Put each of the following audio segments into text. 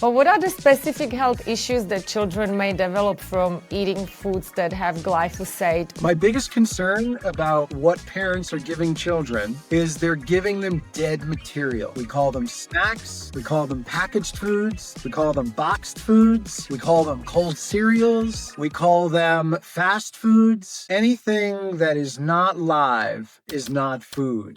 But what are the specific health issues that children may develop from eating foods that have glyphosate? My biggest concern about what parents are giving children is they're giving them dead material. We call them snacks, we call them packaged foods, we call them boxed foods, we call them cold cereals, we call them fast foods. Anything that is not live is not food.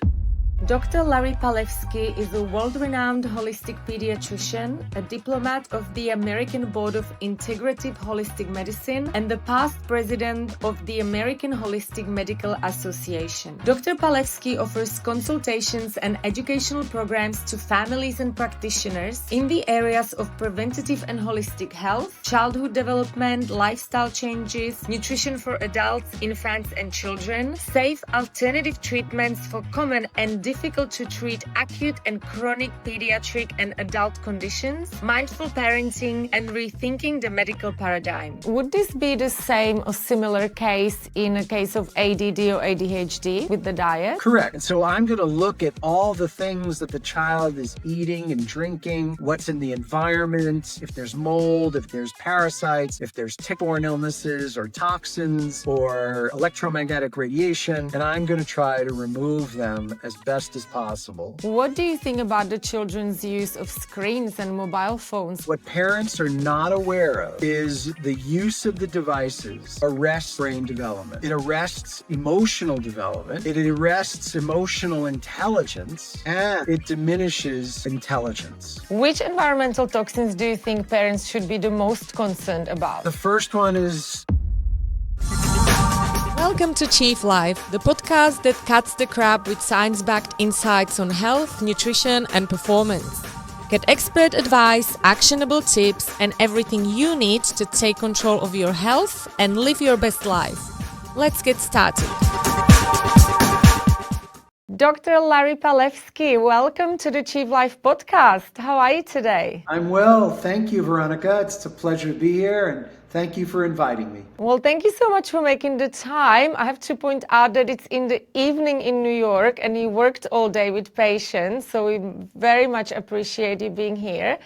Dr. Larry Palevsky is a world-renowned holistic pediatrician, a diplomate of the American Board of Integrative Holistic Medicine, and the past president of the American Holistic Medical Association. Dr. Palevsky offers consultations and educational programs to families and practitioners in the areas of preventative and holistic health, childhood development, lifestyle changes, nutrition for adults, infants, and children, safe alternative treatments for common and difficult to treat acute and chronic pediatric and adult conditions, mindful parenting, and rethinking the medical paradigm. Would this be the same or similar case in a case of ADD or ADHD with the diet? Correct. And so I'm going to look at all the things that the child is eating and drinking, what's in the environment, if there's mold, if there's parasites, if there's tick-borne illnesses or toxins or electromagnetic radiation, and I'm going to try to remove them as best as possible. What do you think about the children's use of screens and mobile phones? What parents are not aware of is the use of the devices arrests brain development. It arrests emotional development. It arrests emotional intelligence, and it diminishes intelligence. Which environmental toxins do you think parents should be the most concerned about? The first one is Welcome to Chief Life, the podcast that cuts the crap with science-backed insights on health, nutrition, and performance. Get expert advice, actionable tips, and everything you need to take control of your health and live your best life. Let's get started. Dr. Larry Palevsky, welcome to the Chief Life podcast. How are you today? I'm well. Thank you, Veronica. It's a pleasure to be here, and thank you for inviting me. Well, thank you so much for making the time. I have to point out that it's in the evening in New York and you worked all day with patients, so we very much appreciate you being here.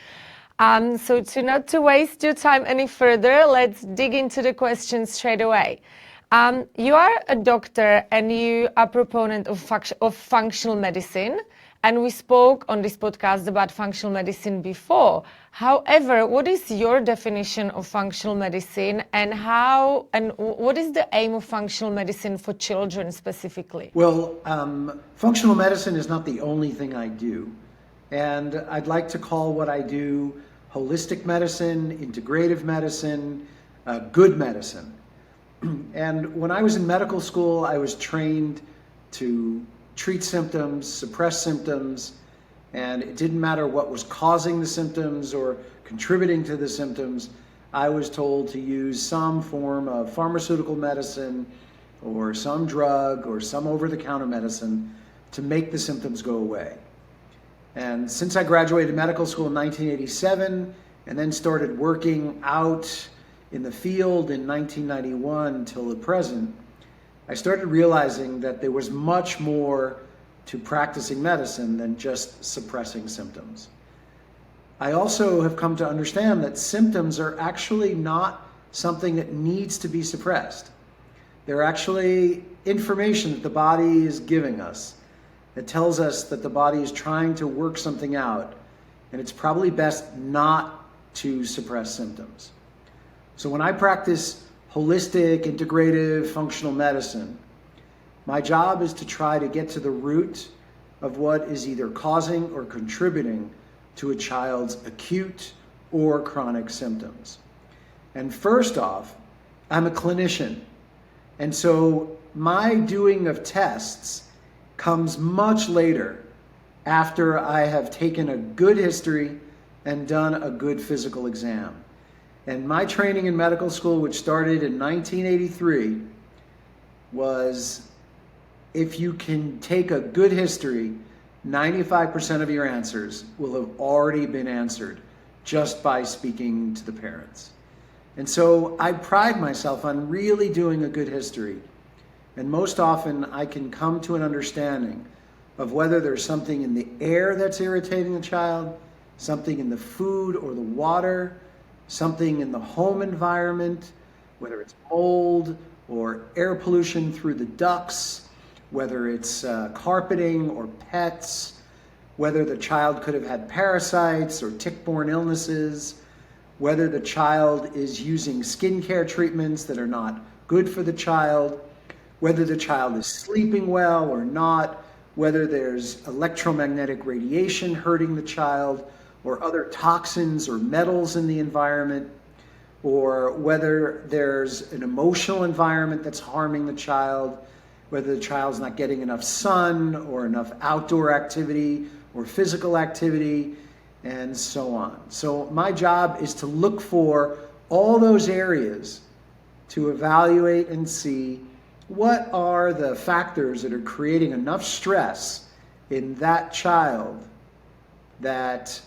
So not to waste your time any further, let's dig into the questions straight away. You are a doctor and you are a proponent of functional medicine. And we spoke on this podcast about functional medicine before. However, what is your definition of functional medicine and what is the aim of functional medicine for children specifically? Well, functional medicine is not the only thing I do. And I'd like to call what I do holistic medicine, integrative medicine, good medicine. And when I was in medical school, I was trained to treat symptoms, suppress symptoms, and it didn't matter what was causing the symptoms or contributing to the symptoms. I was told to use some form of pharmaceutical medicine or some drug or some over-the-counter medicine to make the symptoms go away. And since I graduated medical school in 1987 and then started working out in the field in 1991 till the present, I started realizing that there was much more to practicing medicine than just suppressing symptoms. I also have come to understand that symptoms are actually not something that needs to be suppressed. They're actually information that the body is giving us that tells us that the body is trying to work something out, and it's probably best not to suppress symptoms. So when I practice holistic, integrative, functional medicine, my job is to try to get to the root of what is either causing or contributing to a child's acute or chronic symptoms. And first off, I'm a clinician. And so my doing of tests comes much later after I have taken a good history and done a good physical exam. And my training in medical school, which started in 1983, was if you can take a good history, 95% of your answers will have already been answered just by speaking to the parents. And so I pride myself on really doing a good history. And most often I can come to an understanding of whether there's something in the air that's irritating the child, something in the food or the water, something in the home environment, whether it's mold or air pollution through the ducts, whether it's carpeting or pets, whether the child could have had parasites or tick-borne illnesses, whether the child is using skincare treatments that are not good for the child, whether the child is sleeping well or not, whether there's electromagnetic radiation hurting the child, or other toxins or metals in the environment, or whether there's an emotional environment that's harming the child, whether the child's not getting enough sun or enough outdoor activity or physical activity, and so on. So my job is to look for all those areas to evaluate and see what are the factors that are creating enough stress in that child that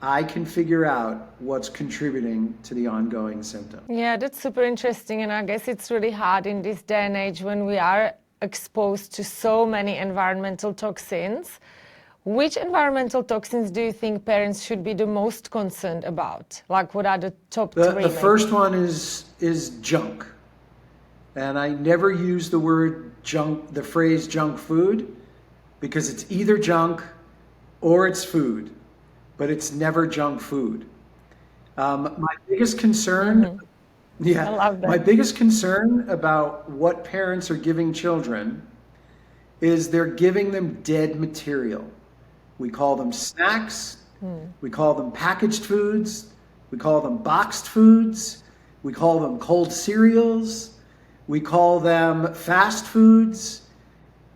I can figure out what's contributing to the ongoing symptom. Yeah, that's super interesting. And I guess it's really hard in this day and age when we are exposed to so many environmental toxins. Which environmental toxins do you think parents should be the most concerned about? Like, what are the top three? The first one is junk. And I never use the word junk, the phrase junk food, because it's either junk or it's food, but it's never junk food. My biggest concern, I love that. my biggest concern about what parents are giving children is they're giving them dead material. We call them snacks, we call them packaged foods, we call them boxed foods, we call them cold cereals, we call them fast foods.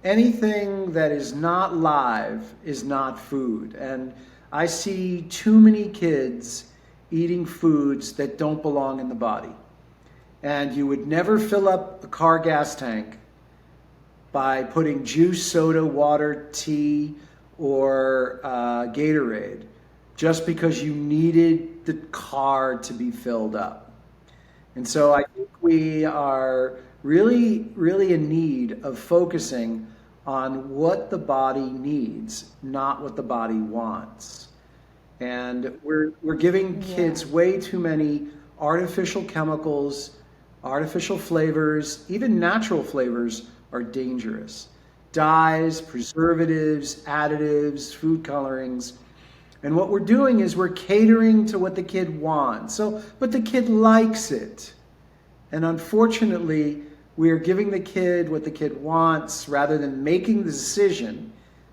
Anything that is not live is not food. And I see too many kids eating foods that don't belong in the body. And you would never fill up a car gas tank by putting juice, soda, water, tea, or Gatorade just because you needed the car to be filled up. And so I think we are really, really in need of focusing on what the body needs, not what the body wants. And we're giving kids way too many artificial chemicals, artificial flavors, even natural flavors are dangerous. Dyes, preservatives, additives, food colorings. And what we're doing is we're catering to what the kid wants. But the kid likes it. And unfortunately, we are giving the kid what the kid wants rather than making the decision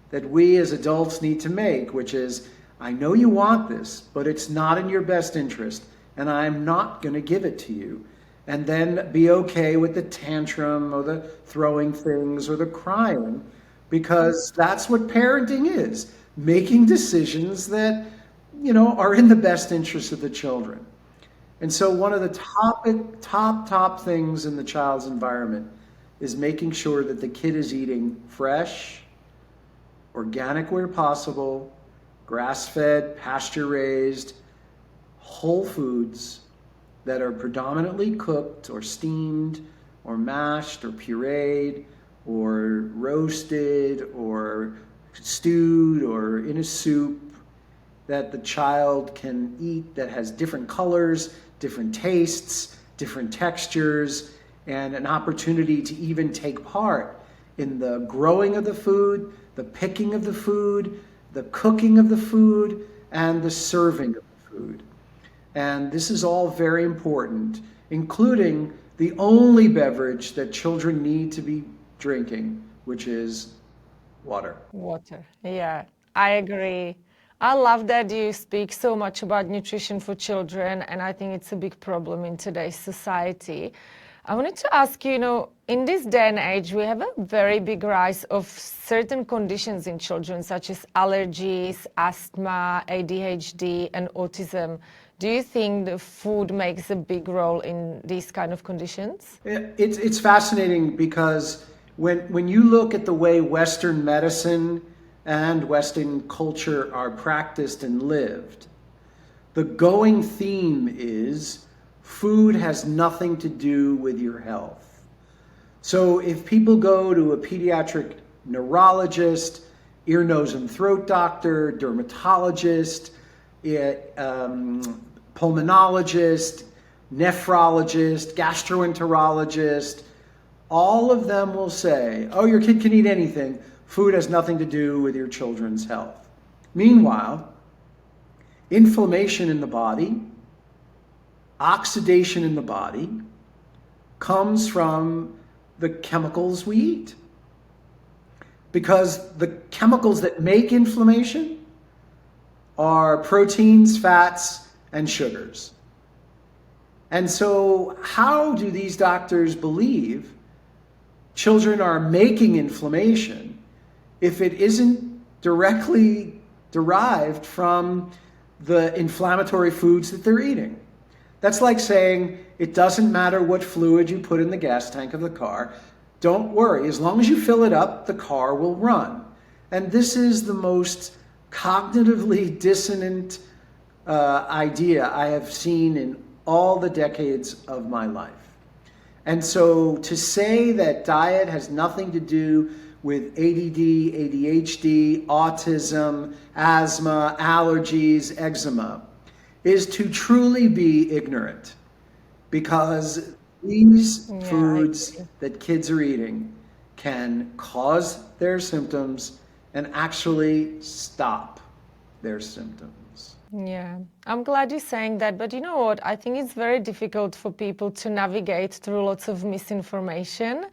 that we as adults need to make, which is, I know you want this, but it's not in your best interest, and I'm not going to give it to you. And then be okay with the tantrum or the throwing things or the crying, because that's what parenting is, making decisions that, are in the best interest of the children. And so one of the top things in the child's environment is making sure that the kid is eating fresh, organic where possible, grass-fed, pasture-raised, whole foods that are predominantly cooked or steamed or mashed or pureed or roasted or stewed or in a soup that the child can eat, that has different colors, different tastes, different textures, and an opportunity to even take part in the growing of the food, the picking of the food, the cooking of the food, and the serving of the food. And this is all very important, including the only beverage that children need to be drinking, which is water. Water. Yeah, I agree. I love that you speak so much about nutrition for children, and I think it's a big problem in today's society. I wanted to ask you, in this day and age, we have a very big rise of certain conditions in children, such as allergies, asthma, ADHD, and autism. Do you think the food makes a big role in these kind of conditions? It's fascinating because when you look at the way Western medicine and Western culture are practiced and lived, the going theme is food has nothing to do with your health. So if people go to a pediatric neurologist, ear, nose, and throat doctor, dermatologist, pulmonologist, nephrologist, gastroenterologist, all of them will say, oh, your kid can eat anything. Food has nothing to do with your children's health. Meanwhile, inflammation in the body, oxidation in the body, comes from the chemicals we eat. Because the chemicals that make inflammation are proteins, fats, and sugars. And so how do these doctors believe children are making inflammation if it isn't directly derived from the inflammatory foods that they're eating? That's like saying it doesn't matter what fluid you put in the gas tank of the car. Don't worry, as long as you fill it up, the car will run. And this is the most cognitively dissonant idea I have seen in all the decades of my life. And so to say that diet has nothing to do with ADD, ADHD, autism, asthma, allergies, eczema, is to truly be ignorant, because these foods that kids are eating can cause their symptoms and actually stop their symptoms. Yeah, I'm glad you're saying that, but you know what? I think it's very difficult for people to navigate through lots of misinformation.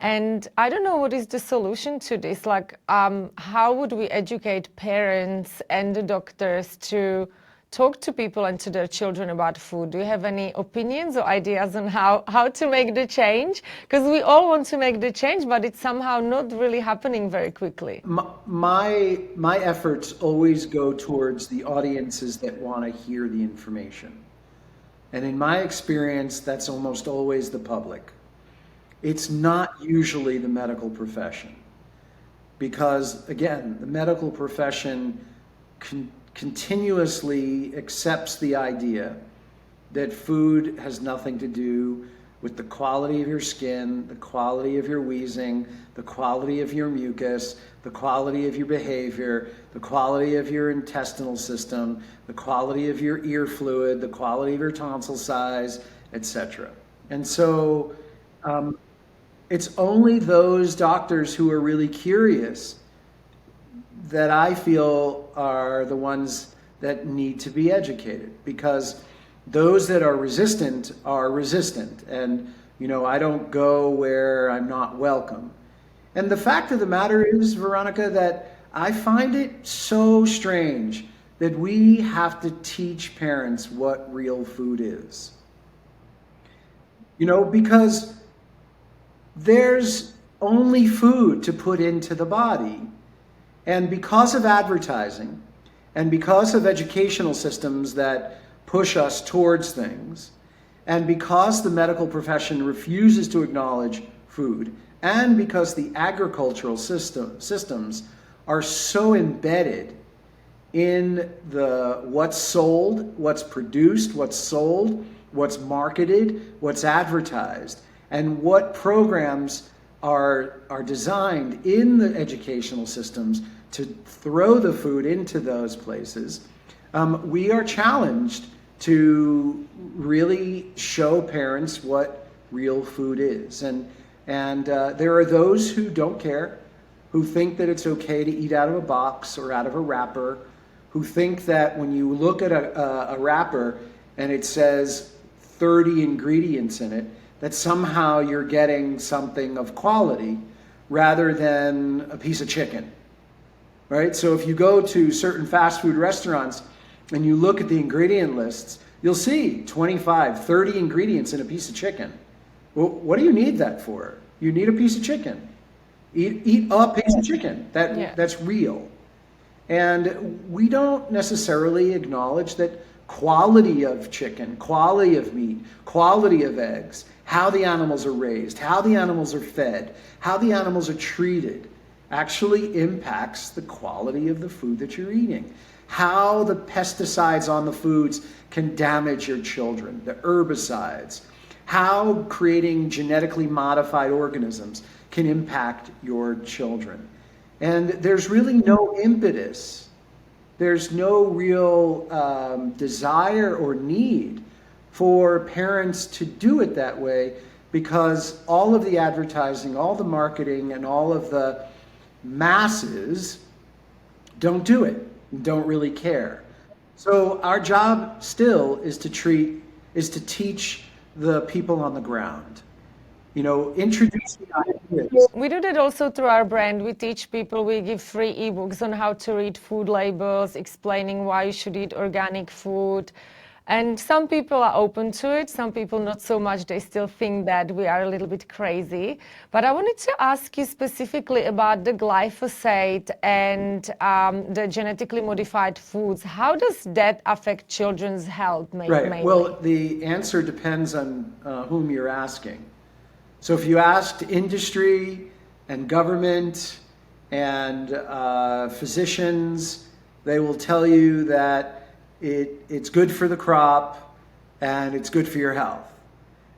And I don't know what is the solution to this. Like, how would we educate parents and the doctors to talk to people and to their children about food? Do you have any opinions or ideas on how to make the change? Because we all want to make the change, but it's somehow not really happening very quickly. My efforts always go towards the audiences that want to hear the information. And in my experience, that's almost always the public. It's not usually the medical profession. Because, again, the medical profession continuously accepts the idea that food has nothing to do with the quality of your skin, the quality of your wheezing, the quality of your mucus, the quality of your behavior, the quality of your intestinal system, the quality of your ear fluid, the quality of your tonsil size, etc. And so it's only those doctors who are really curious that I feel are the ones that need to be educated, because those that are resistant are resistant. And, I don't go where I'm not welcome. And the fact of the matter is, Veronica, that I find it so strange that we have to teach parents what real food is. Because there's only food to put into the body. And because of advertising and because of educational systems that push us towards things, and because the medical profession refuses to acknowledge food, and because the agricultural systems are so embedded in what's sold, what's produced, what's sold, what's marketed, what's advertised, and what programs are designed in the educational systems to throw the food into those places, we are challenged to really show parents what real food is. And there are those who don't care, who think that it's okay to eat out of a box or out of a wrapper, who think that when you look at a wrapper and it says 30 ingredients in it, that somehow you're getting something of quality rather than a piece of chicken, right? So if you go to certain fast food restaurants and you look at the ingredient lists, you'll see 25, 30 ingredients in a piece of chicken. Well, what do you need that for? You need a piece of chicken. Eat a piece of chicken. That's real. And we don't necessarily acknowledge that quality of chicken, quality of meat, quality of eggs, how the animals are raised, how the animals are fed, how the animals are treated, actually impacts the quality of the food that you're eating. How the pesticides on the foods can damage your children, the herbicides, how creating genetically modified organisms can impact your children. And there's really no impetus There's no real desire or need for parents to do it that way, because all of the advertising, all the marketing, and all of the masses don't do it, don't really care. So our job still is to teach the people on the ground. Introducing ideas. We do that also through our brand. We teach people, we give free ebooks on how to read food labels, explaining why you should eat organic food. And some people are open to it, some people not so much. They still think that we are a little bit crazy. But I wanted to ask you specifically about the glyphosate and the genetically modified foods. How does that affect children's health Right. mainly? Well, the answer depends on whom you're asking. So if you asked industry and government and physicians, they will tell you that it's good for the crop and it's good for your health.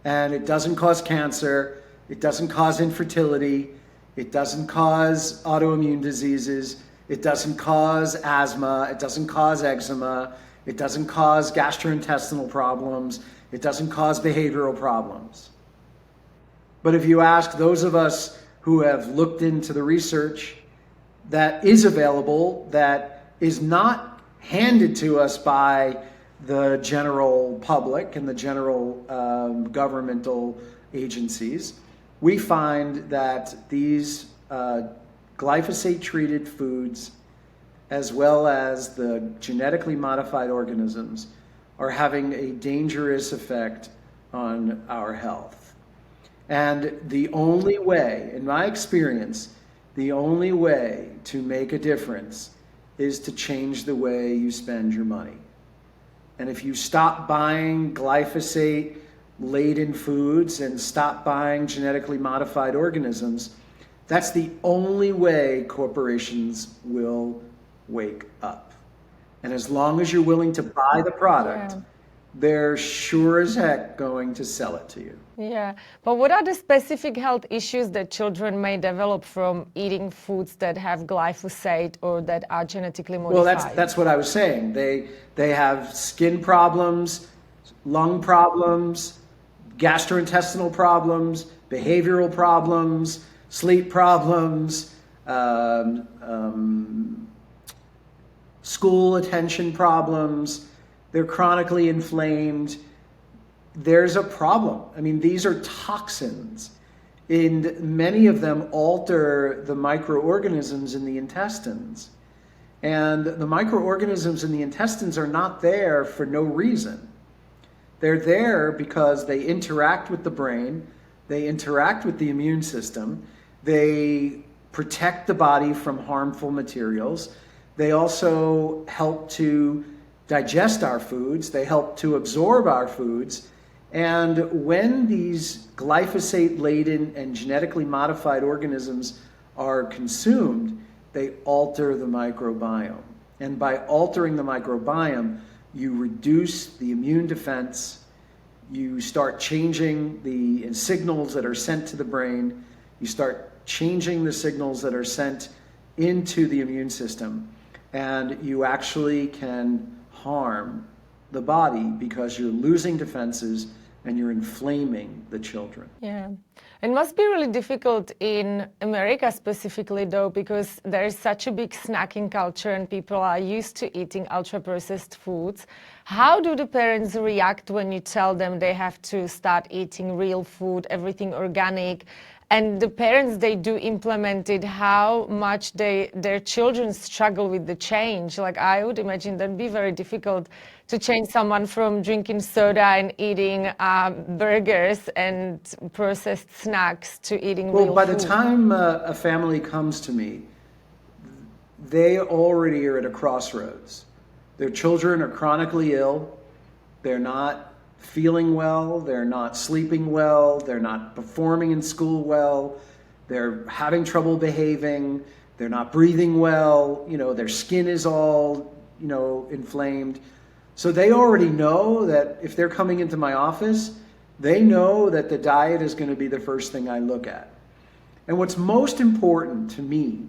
And it doesn't cause cancer, it doesn't cause infertility, it doesn't cause autoimmune diseases, it doesn't cause asthma, it doesn't cause eczema, it doesn't cause gastrointestinal problems, it doesn't cause behavioral problems. But if you ask those of us who have looked into the research that is available, that is not handed to us by the general public and the general governmental agencies, we find that these glyphosate-treated foods, as well as the genetically modified organisms, are having a dangerous effect on our health. And the only way, in my experience, the only way to make a difference is to change the way you spend your money. And if you stop buying glyphosate-laden foods and stop buying genetically modified organisms, that's the only way corporations will wake up. And as long as you're willing to buy the product, they're sure as heck going to sell it to you. Yeah, but what are the specific health issues that children may develop from eating foods that have glyphosate or that are genetically modified? Well, that's what I was saying. They have skin problems, lung problems, gastrointestinal problems, behavioral problems, sleep problems, school attention problems. They're chronically inflamed. There's a problem. I mean, these are toxins, and many of them alter the microorganisms in the intestines. And the microorganisms in the intestines are not there for no reason. They're there because they interact with the brain, they interact with the immune system, they protect the body from harmful materials. They also help to digest our foods, they help to absorb our foods. And when these glyphosate-laden and genetically modified organisms are consumed, they alter the microbiome. And by altering the microbiome, you reduce the immune defense, you start changing the signals that are sent to the brain, you start changing the signals that are sent into the immune system, and you actually can harm the body because you're losing defenses and you're inflaming the children. Yeah. It must be really difficult in America specifically, though, because there is such a big snacking culture and people are used to eating ultra-processed foods. How do the parents react when you tell them they have to start eating real food, everything organic? And the parents, they do implement it, how much their children struggle with the change. Like, I would imagine that'd be very difficult to change someone from drinking soda and eating burgers and processed snacks to eating real food. Well, by the time a family comes to me, they already are at a crossroads. Their children are chronically ill. They're not feeling well, they're not sleeping well, they're not performing in school well, they're having trouble behaving, they're not breathing well, their skin is all, inflamed. So they already know that if they're coming into my office, they know that the diet is going to be the first thing I look at. And what's most important to me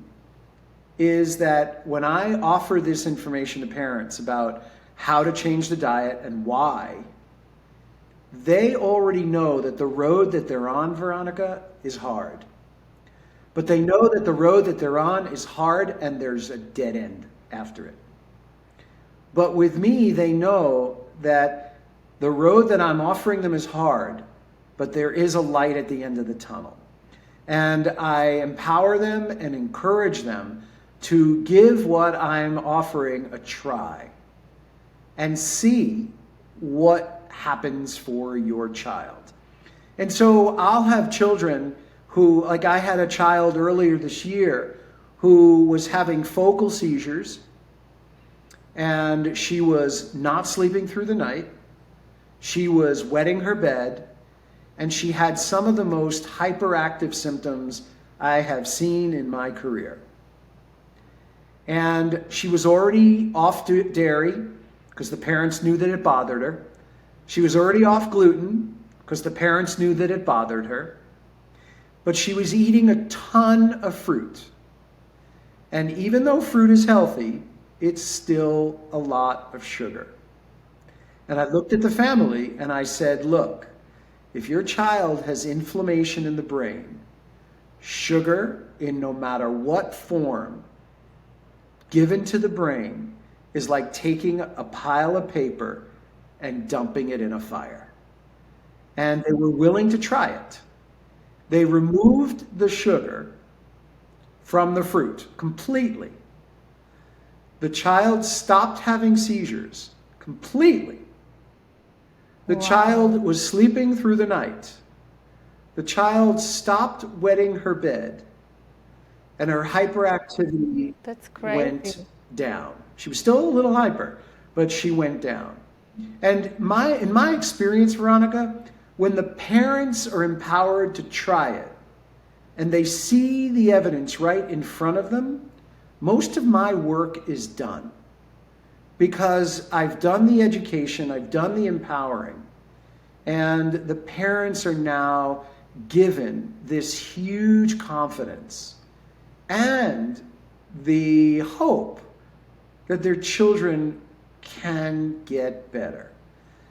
is that when I offer this information to parents about how to change the diet and why, they already know that the road that they're on, Veronica, is hard. But they know that the road that they're on is hard and there's a dead end after it. But with me, they know that the road that I'm offering them is hard, but there is a light at the end of the tunnel. And I empower them and encourage them to give what I'm offering a try and see what happens for your child. And so I'll have children who, like I had a child earlier this year who was having focal seizures, and she was not sleeping through the night. She was wetting her bed, and she had some of the most hyperactive symptoms I have seen in my career. And she was already off dairy because the parents knew that it bothered her. She was already off gluten because the parents knew that it bothered her. But she was eating a ton of fruit. And even though fruit is healthy, it's still a lot of sugar. And I looked at the family and I said, look, if your child has inflammation in the brain, sugar in no matter what form given to the brain is like taking a pile of paper and dumping it in a fire. And they were willing to try it. They removed the sugar from the fruit completely. The child stopped having seizures completely. The child was sleeping through the night. The child stopped wetting her bed, and her hyperactivity went down. She was still a little hyper, but she went down. And in my experience, Veronica, when the parents are empowered to try it, and they see the evidence right in front of them, most of my work is done. Because I've done the education, I've done the empowering, and the parents are now given this huge confidence and the hope that their children can get better.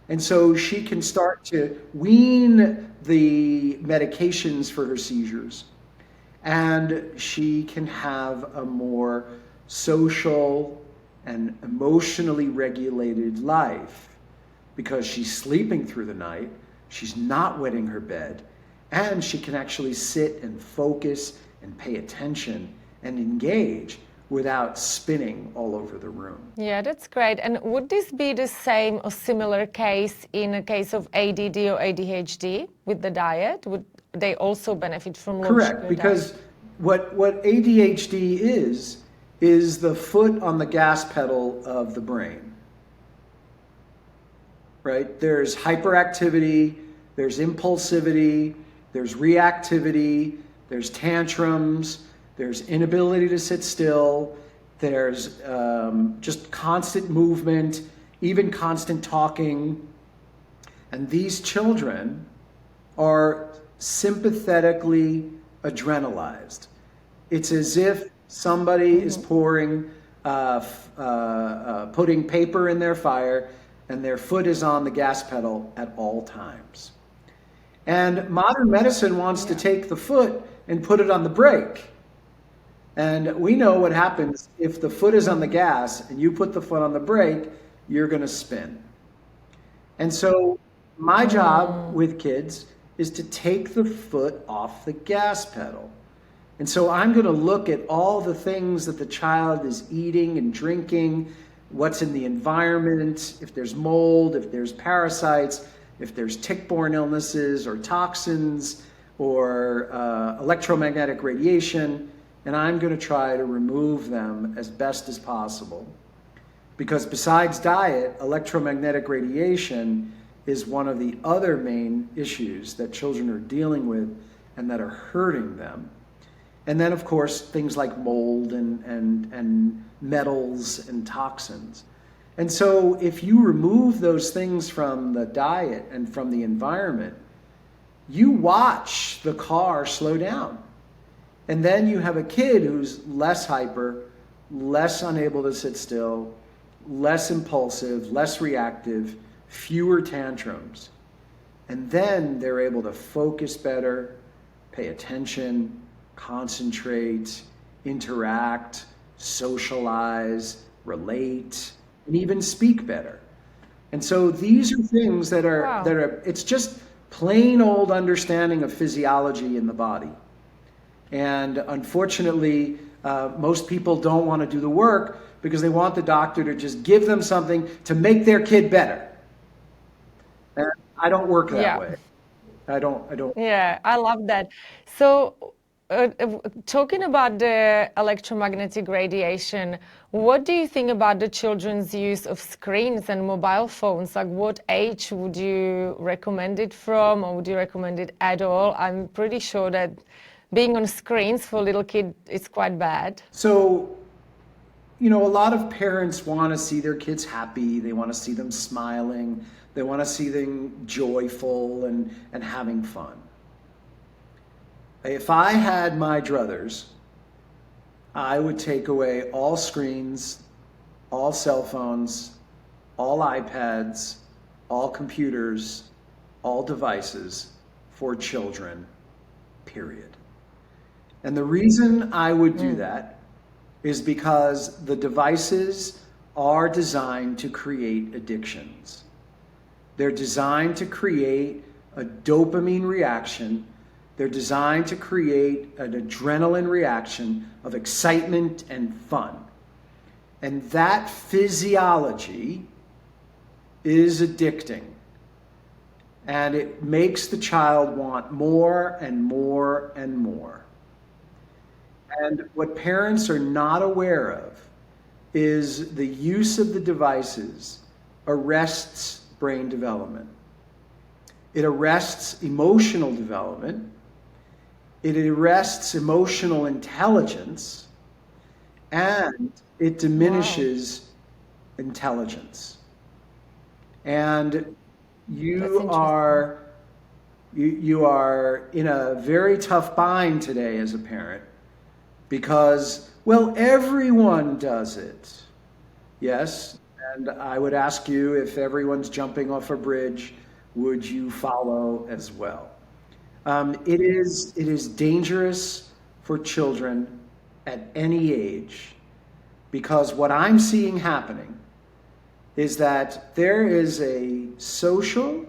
And so she can start to wean the medications for her seizures, and she can have a more social and emotionally regulated life because she's sleeping through the night, she's not wetting her bed, and she can actually sit and focus and pay attention and engage without spinning all over the room. Yeah, that's great. And would this be the same or similar case in a case of ADD or ADHD with the diet? Would they also benefit from low Correct, sugar because diet? what ADHD is the foot on the gas pedal of the brain, right? There's hyperactivity, there's impulsivity, there's reactivity, there's tantrums, there's inability to sit still, there's just constant movement, even constant talking. And these children are sympathetically adrenalized. It's as if somebody is pouring, putting paper in their fire, and their foot is on the gas pedal at all times. And modern medicine wants to take the foot and put it on the brake. And we know what happens if the foot is on the gas and you put the foot on the brake, you're going to spin. And so my job with kids is to take the foot off the gas pedal. And so I'm going to look at all the things that the child is eating and drinking, what's in the environment, if there's mold, if there's parasites, if there's tick-borne illnesses or toxins or electromagnetic radiation, and I'm going to try to remove them as best as possible. Because besides diet, electromagnetic radiation is one of the other main issues that children are dealing with and that are hurting them. And then, of course, things like mold and metals and toxins. And so if you remove those things from the diet and from the environment, you watch the car slow down. And then you have a kid who's less hyper, less unable to sit still, less impulsive, less reactive, fewer tantrums. And then they're able to focus better, pay attention, concentrate, interact, socialize, relate, and even speak better. And so these are things that are, Wow. it's just plain old understanding of physiology in the body. And unfortunately, most people don't want to do the work because they want the doctor to just give them something to make their kid better. And I don't work that Yeah. way. I don't. Yeah, I love that. So, talking about the electromagnetic radiation, what do you think about the children's use of screens and mobile phones? Like, what age would you recommend it from, or would you recommend it at all? I'm pretty sure that being on screens for little kids is quite bad. So, a lot of parents want to see their kids happy. They want to see them smiling. They want to see them joyful and having fun. If I had my druthers, I would take away all screens, all cell phones, all iPads, all computers, all devices for children, period. And the reason I would do that is because the devices are designed to create addictions. They're designed to create a dopamine reaction. They're designed to create an adrenaline reaction of excitement and fun. And that physiology is addicting. And it makes the child want more and more and more. And what parents are not aware of is the use of the devices arrests brain development. It arrests emotional development. It arrests emotional intelligence, and it diminishes intelligence. And you are in a very tough bind today as a parent because, well, everyone does it. Yes, and I would ask you, if everyone's jumping off a bridge, would you follow as well? It is dangerous for children at any age, because what I'm seeing happening is that there is a social,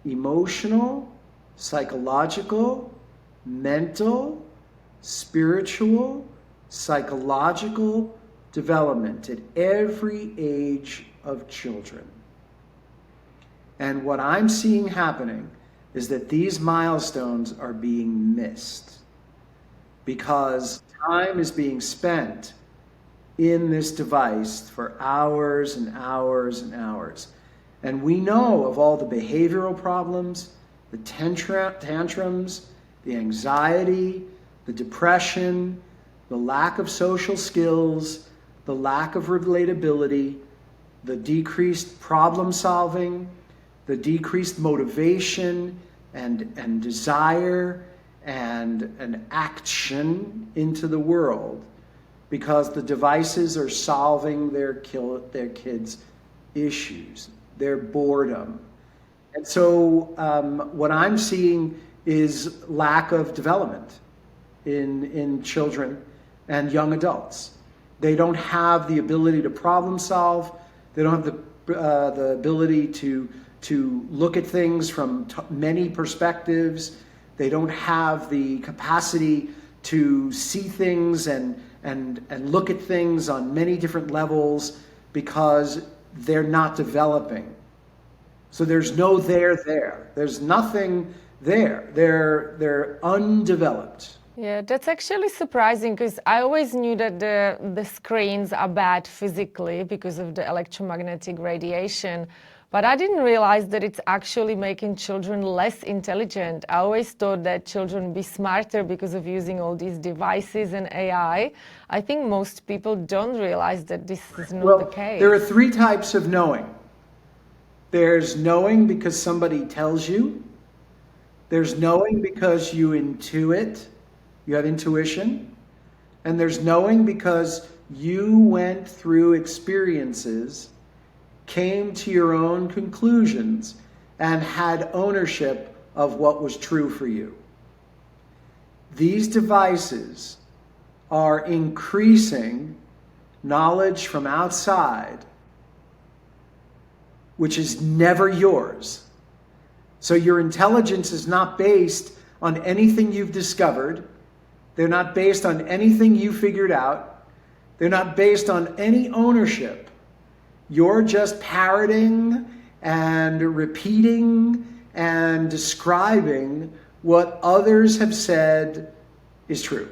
emotional, psychological, mental, spiritual, psychological development at every age of children. And what I'm seeing happening is that these milestones are being missed because time is being spent in this device for hours and hours and hours. And we know of all the behavioral problems, the tantrums, the anxiety, the depression, the lack of social skills, the lack of relatability, the decreased problem solving, the decreased motivation and desire and action into the world, because the devices are solving their kids' issues, their boredom. And so what I'm seeing is lack of development in children and young adults. They don't have the ability to problem solve. They don't have the ability to look at things from many perspectives. They don't have the capacity to see things and look at things on many different levels because they're not developing. So there's no there. There's nothing there. They're undeveloped. Yeah, that's actually surprising, because I always knew that the screens are bad physically because of the electromagnetic radiation, but I didn't realize that it's actually making children less intelligent. I always thought that children would be smarter because of using all these devices and AI. I think most people don't realize that this is not the case. There are three types of knowing. There's knowing because somebody tells you. There's knowing because you intuit. You have intuition. And there's knowing because You went through experiences, came to your own conclusions, and had ownership of what was true for you. These devices are increasing knowledge from outside, which is never yours. So your intelligence is not based on anything you've discovered. They're not based on anything you figured out. They're not based on any ownership. You're just parroting and repeating and describing what others have said is true.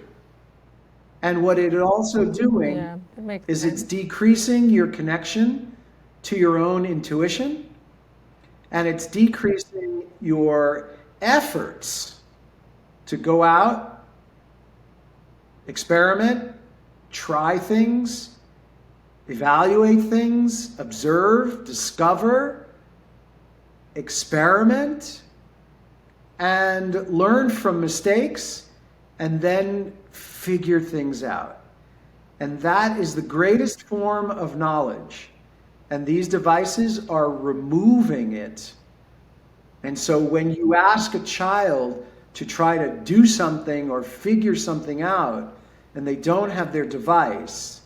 And what it also doing is it's decreasing your connection to your own intuition, and it's decreasing your efforts to go out, experiment, try things, evaluate things, observe, discover, experiment, and learn from mistakes, and then figure things out. And that is the greatest form of knowledge. And these devices are removing it. And so when you ask a child to try to do something or figure something out, and they don't have their device,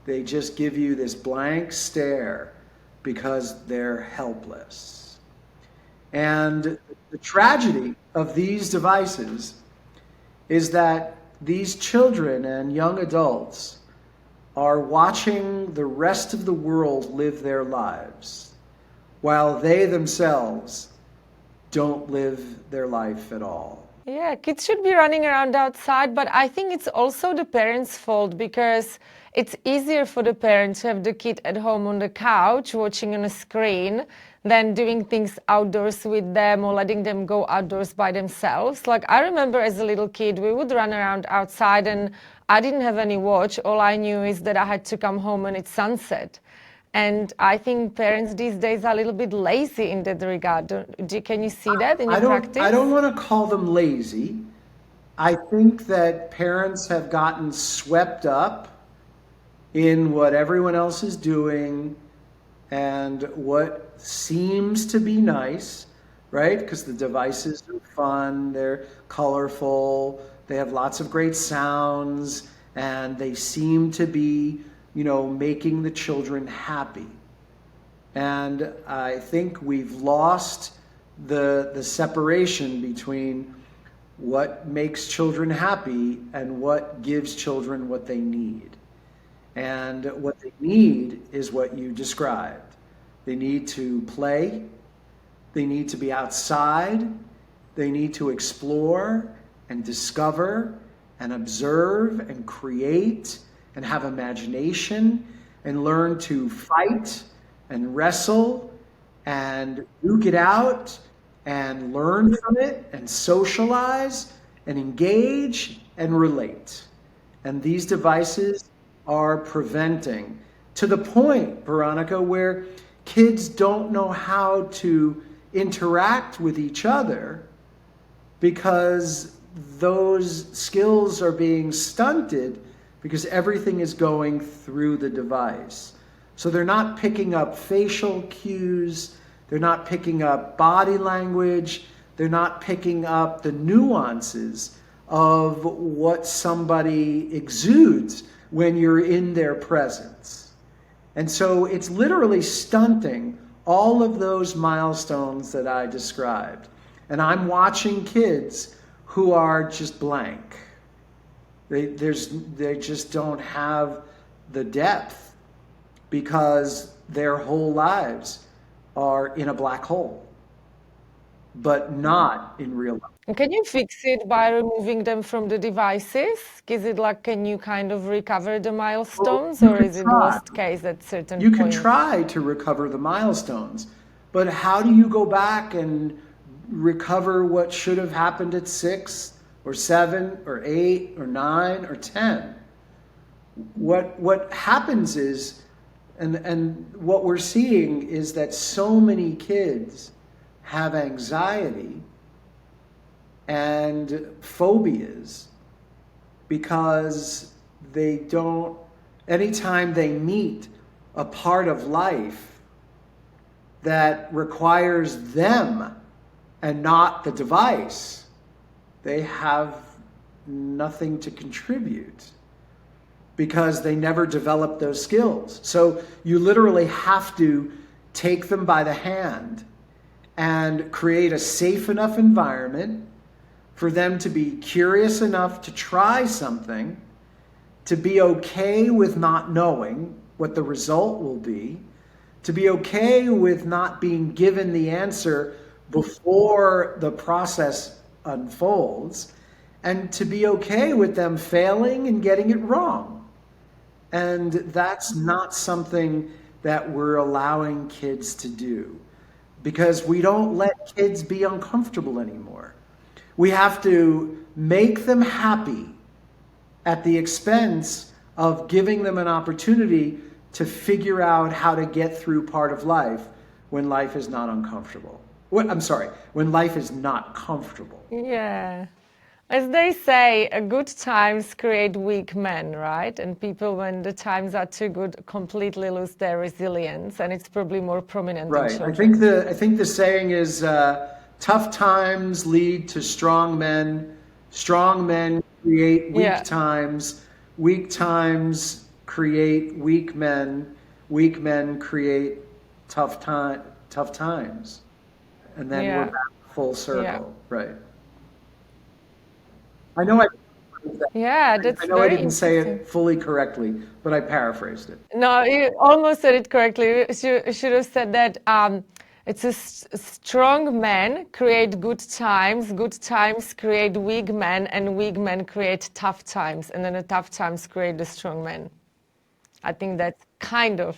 they just give you this blank stare because they're helpless. And the tragedy of these devices is that these children and young adults are watching the rest of the world live their lives while they themselves don't live their life at all. Yeah, kids should be running around outside, but I think it's also the parents' fault, because it's easier for the parent to have the kid at home on the couch watching on a screen than doing things outdoors with them or letting them go outdoors by themselves. Like, I remember as a little kid, we would run around outside and I didn't have any watch. All I knew is that I had to come home when it's sunset. And I think parents these days are a little bit lazy in that regard. Can you see that in your practice? I don't want to call them lazy. I think that parents have gotten swept up in what everyone else is doing and what seems to be nice, right? Because the devices are fun, they're colorful, they have lots of great sounds, and they seem to be, making the children happy. And I think we've lost the separation between what makes children happy and what gives children what they need. And what they need is what you described. They need to play, they need to be outside, they need to explore and discover and observe and create and have imagination and learn to fight and wrestle and duke it out and learn from it and socialize and engage and relate. And these devices are preventing, to the point, Veronica, where kids don't know how to interact with each other because those skills are being stunted because everything is going through the device. So they're not picking up facial cues, they're not picking up body language, they're not picking up the nuances of what somebody exudes when you're in their presence. And so it's literally stunting all of those milestones that I described. And I'm watching kids who are just blank. They just don't have the depth because their whole lives are in a black hole, but not in real life. Can you fix it by removing them from the devices? Is it like, can you kind of recover the milestones, or is it worst case at certain You points? can try to recover the milestones, but how do you go back and recover what should have happened at 6 or 7 or 8 or 9 or 10? What happens is, and what we're seeing is that so many kids have anxiety and phobias because they don't anytime they meet a part of life that requires them and not the device, they have nothing to contribute because they never developed those skills. So you literally have to take them by the hand and create a safe enough environment for them to be curious enough to try something, to be okay with not knowing what the result will be, to be okay with not being given the answer before the process unfolds, and to be okay with them failing and getting it wrong. And that's not something that we're allowing kids to do, because we don't let kids be uncomfortable anymore. We have to make them happy at the expense of giving them an opportunity to figure out how to get through part of life when life is not uncomfortable. When life is not comfortable. Yeah. As they say, good times create weak men, right? And people, when the times are too good, completely lose their resilience, and it's probably more prominent in children. I think the saying is, tough times lead to strong men create weak times create weak men create tough times, and then we're back full circle, right? I know I didn't say it fully correctly, but I paraphrased it. No, you almost said it correctly. You should have said that it's a strong men create good times create weak men, and weak men create tough times, and then the tough times create the strong men. I think that's kind of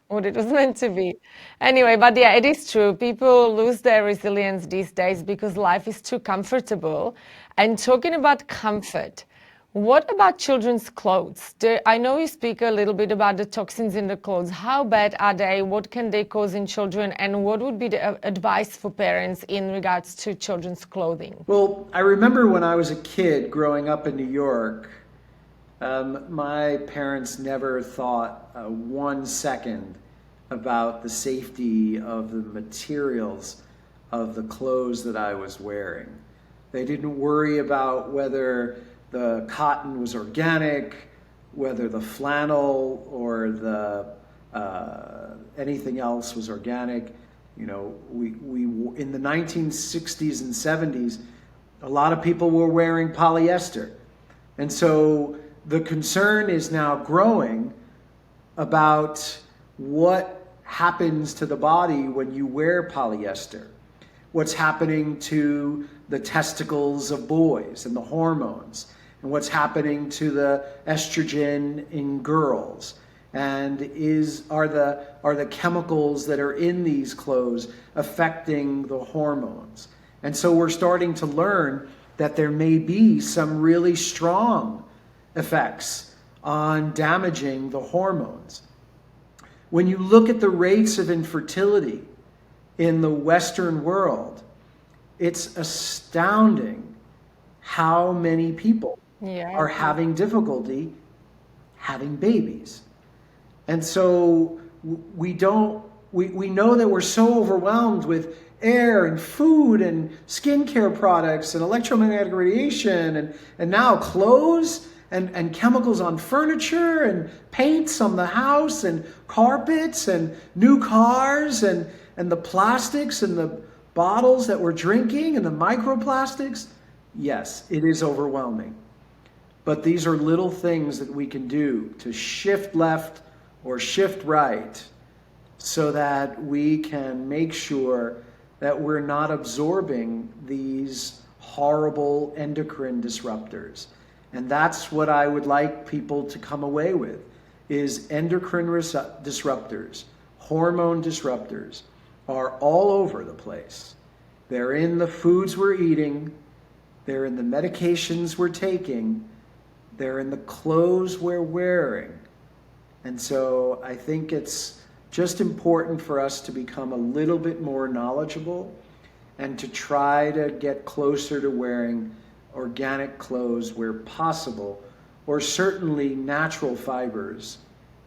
what it was meant to be. Anyway, but yeah, it is true. People lose their resilience these days because life is too comfortable. And talking about comfort, what about children's clothes? I know you speak a little bit about the toxins in the clothes. How bad are they? What can they cause in children? And what would be the advice for parents in regards to children's clothing? Well, I remember when I was a kid growing up in New York, my parents never thought 1 second about the safety of the materials of the clothes that I was wearing. They didn't worry about whether the cotton was organic, whether the flannel or the anything else was organic. You know, we in the 1960s and 70s, a lot of people were wearing polyester, and so the concern is now growing about what happens to the body when you wear polyester. What's happening to the testicles of boys and the hormones, and what's happening to the estrogen in girls, and are the chemicals that are in these clothes affecting the hormones. And so we're starting to learn that there may be some really strong effects on damaging the hormones. When you look at the rates of infertility in the Western world, it's astounding how many people are having difficulty having babies. And so we know that we're so overwhelmed with air and food and skincare products and electromagnetic radiation and now clothes and chemicals on furniture and paints on the house and carpets and new cars and the plastics and the bottles that we're drinking and the microplastics. Yes, it is overwhelming. But these are little things that we can do to shift left or shift right so that we can make sure that we're not absorbing these horrible endocrine disruptors. And that's what I would like people to come away with, is endocrine disruptors, hormone disruptors are all over the place. They're in the foods we're eating, they're in the medications we're taking, they're in the clothes we're wearing. And so I think it's just important for us to become a little bit more knowledgeable and to try to get closer to wearing organic clothes where possible, or certainly natural fibers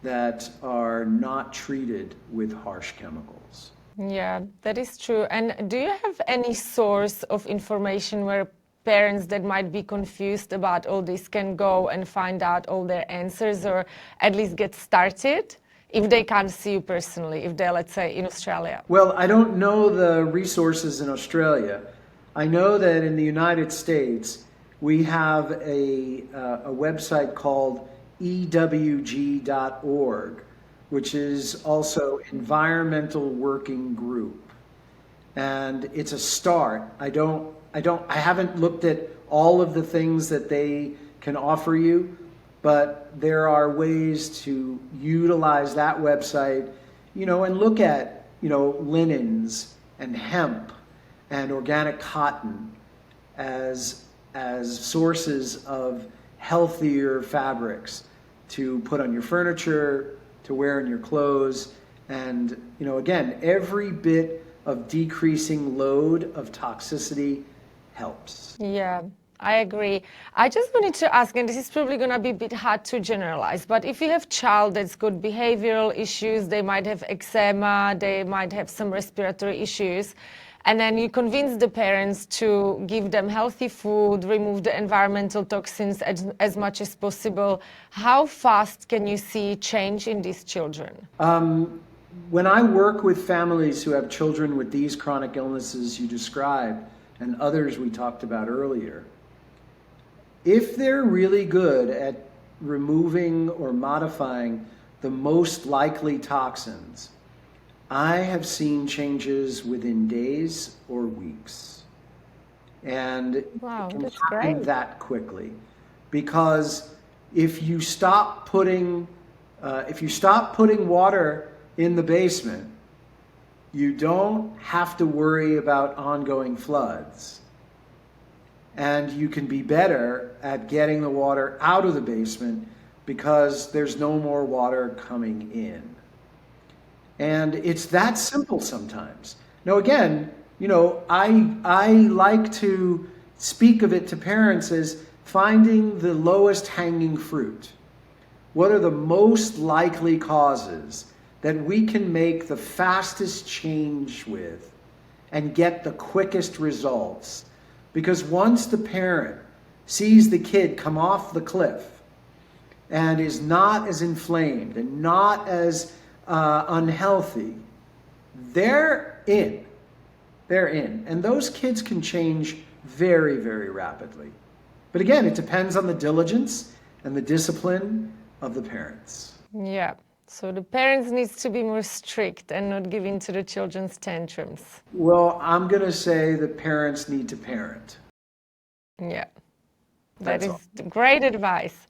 that are not treated with harsh chemicals. Yeah, that is true. And do you have any source of information where parents that might be confused about all this can go and find out all their answers, or at least get started if they can't see you personally, if they're, let's say, in Australia? Well, I don't know the resources in Australia. I know that in the United States, we have a website called ewg.org, which is also Environmental Working Group. And it's a start. I haven't looked at all of the things that they can offer you, but there are ways to utilize that website, and look at, linens and hemp and organic cotton as sources of healthier fabrics to put on your furniture, to wear in your clothes, and again, every bit of decreasing load of toxicity helps. Yeah, I agree. I just wanted to ask, and this is probably going to be a bit hard to generalize, but if you have a child that's got behavioral issues, they might have eczema, they might have some respiratory issues, and then you convince the parents to give them healthy food, remove the environmental toxins as much as possible, how fast can you see change in these children? When I work with families who have children with these chronic illnesses you described, and others we talked about earlier, if they're really good at removing or modifying the most likely toxins, I have seen changes within days or weeks. And wow, it can that's happen great. that quickly. Because if you stop putting water in the basement, you don't have to worry about ongoing floods. And you can be better at getting the water out of the basement because there's no more water coming in. And it's that simple sometimes. Now, again, I like to speak of it to parents as finding the lowest hanging fruit. What are the most likely causes that we can make the fastest change with and get the quickest results? Because once the parent sees the kid come off the cliff and is not as inflamed and not as unhealthy, they're in. And those kids can change very, very rapidly. But again, it depends on the diligence and the discipline of the parents. Yeah. So the parents needs to be more strict and not give in to the children's tantrums. Well, I'm going to say the parents need to parent. Yeah, That's that all. is great advice.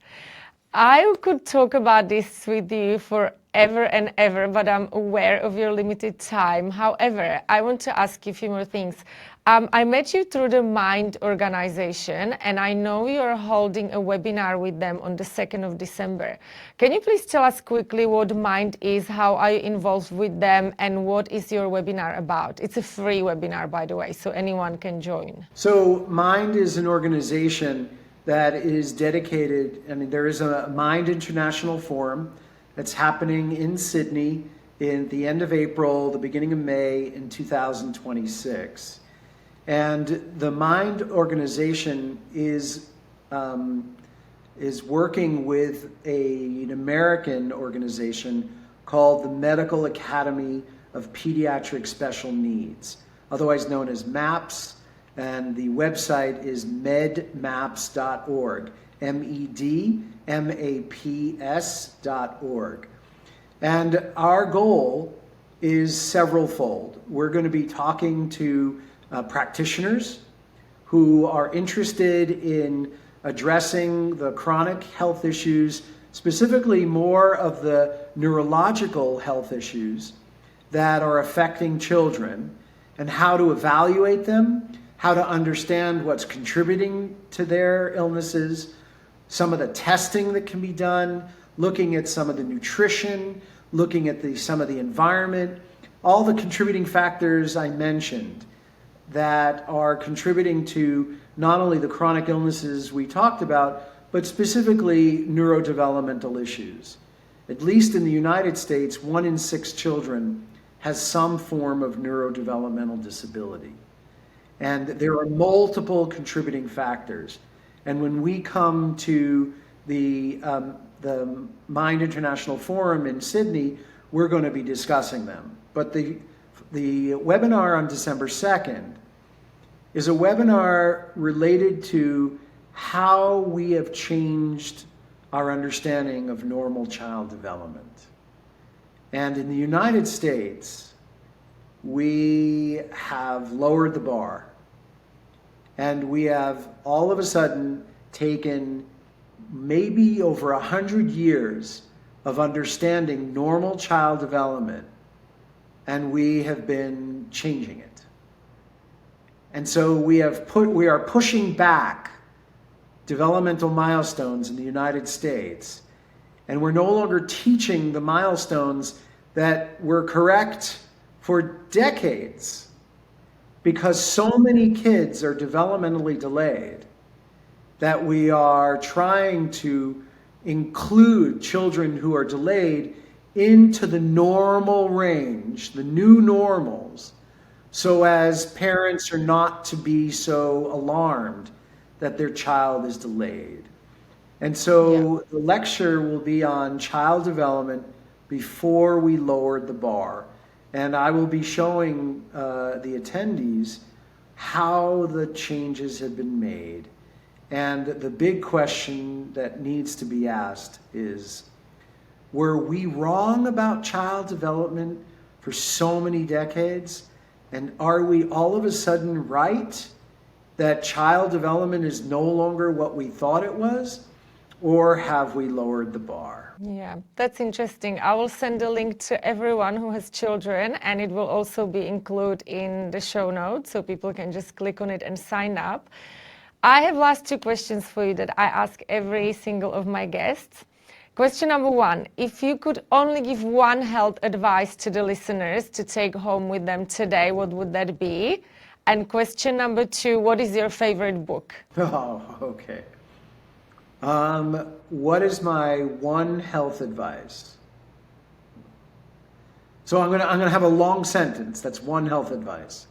I could talk about this with you forever and ever, but I'm aware of your limited time. However, I want to ask you a few more things. I met you through the Mind organization, and I know you're holding a webinar with them on the 2nd of December. Can you please tell us quickly what Mind is, how are you involved with them, and what is your webinar about? It's a free webinar, by the way, so anyone can join. So Mind is an organization that is dedicated, there is a Mind International Forum that's happening in Sydney in the end of April, the beginning of May in 2026. And the Mind organization is working with an American organization called the Medical Academy of Pediatric Special Needs, otherwise known as MAPS. And the website is medmaps.org, medmaps.org. And our goal is several-fold. We're going to be talking to practitioners who are interested in addressing the chronic health issues, specifically more of the neurological health issues that are affecting children, and how to evaluate them, how to understand what's contributing to their illnesses, some of the testing that can be done, looking at some of the nutrition, looking at some of the environment, all the contributing factors I mentioned that are contributing to not only the chronic illnesses we talked about, but specifically neurodevelopmental issues. At least in the United States, 1 in 6 children has some form of neurodevelopmental disability. And there are multiple contributing factors. And when we come to the Mind International Forum in Sydney, we're going to be discussing them. But the webinar on December 2nd is a webinar related to how we have changed our understanding of normal child development. And in the United States, we have lowered the bar. And we have all of a sudden taken maybe over 100 years of understanding normal child development, and we have been changing it. And so we are pushing back developmental milestones in the United States, and we're no longer teaching the milestones that were correct for decades, because so many kids are developmentally delayed that we are trying to include children who are delayed into the normal range, the new normals, so as parents are not to be so alarmed that their child is delayed. And so the lecture will be on child development before we lowered the bar. And I will be showing the attendees how the changes have been made. And the big question that needs to be asked is, were we wrong about child development for so many decades? And are we all of a sudden right that child development is no longer what we thought it was? Or have we lowered the bar? Yeah, that's interesting. I will send a link to everyone who has children, and it will also be included in the show notes, so people can just click on it and sign up. I have last 2 questions for you that I ask every single of my guests. Question number 1, if you could only give one health advice to the listeners to take home with them today, what would that be? And question number 2, what is your favorite book? Oh, okay. What is my one health advice? So I'm gonna have a long sentence. That's one health advice.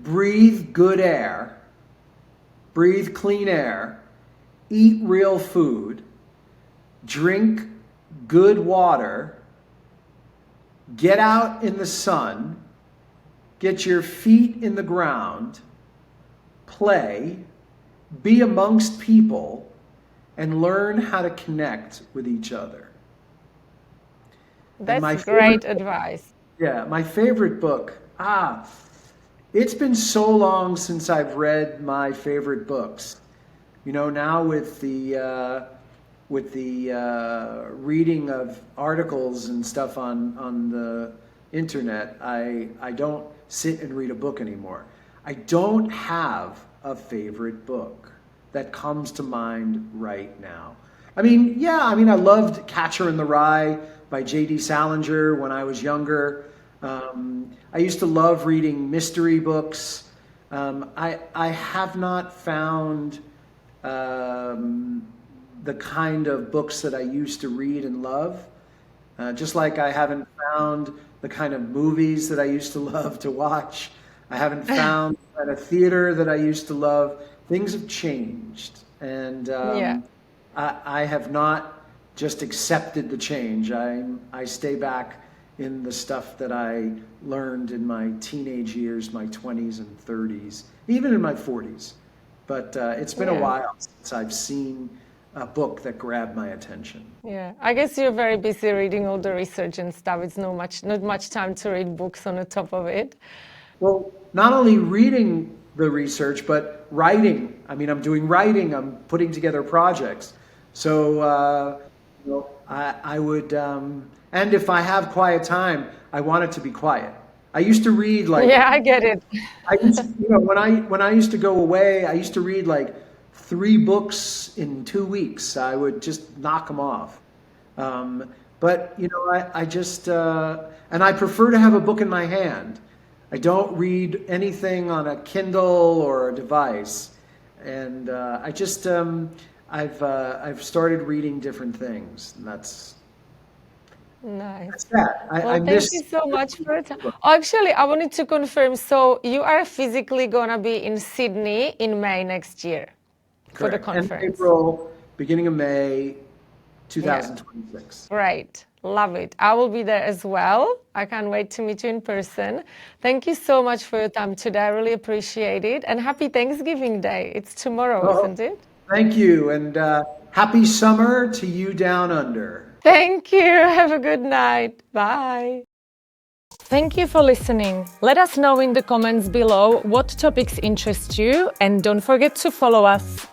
Breathe good air. Breathe clean air. Eat real food. Drink good water. Get out in the sun. Get your feet in the ground. Play. Be amongst people, and learn how to connect with each other. That's great advice. Yeah, my favorite book. It's been so long since I've read my favorite books. You know, now with the reading of articles and stuff on the internet, I don't sit and read a book anymore. I don't have a favorite book that comes to mind right now. I loved Catcher in the Rye by J.D. Salinger when I was younger. I used to love reading mystery books. I have not found the kind of books that I used to read and love. Just like I haven't found the kind of movies that I used to love to watch. I haven't found the kind of theater that I used to love. Things have changed. And I have not just accepted the change. I stay back in the stuff that I learned in my teenage years, my 20s and 30s, even in my 40s. But it's been a while since I've seen a book that grabbed my attention. Yeah, I guess you're very busy reading all the research and stuff. It's not much time to read books on the top of it. Well, not only reading the research, but writing. I mean, I'm doing writing, I'm putting together projects. So, I would, and if I have quiet time, I want it to be quiet. I used to read Yeah, I get it. When I used to go away, I used to read 3 books in 2 weeks. I would just knock them off. But, I just, and I prefer to have a book in my hand. I don't read anything on a Kindle or a device. And I just, I've started reading different things, and that's Nice. that. Well, I thank miss. you so much for it. Actually, I wanted to confirm, so you are physically gonna be in Sydney in May next year for the Correct. End of conference. April, beginning of May, 2026. Great. Love it. I will be there as well. I can't wait to meet you in person. Thank you so much for your time today. I really appreciate it. And happy Thanksgiving Day. It's tomorrow, Oh, isn't it? thank you, and happy summer to you down under. Thank you. Have a good night. Bye. Thank you for listening. Let us know in the comments below what topics interest you, and don't forget to follow us.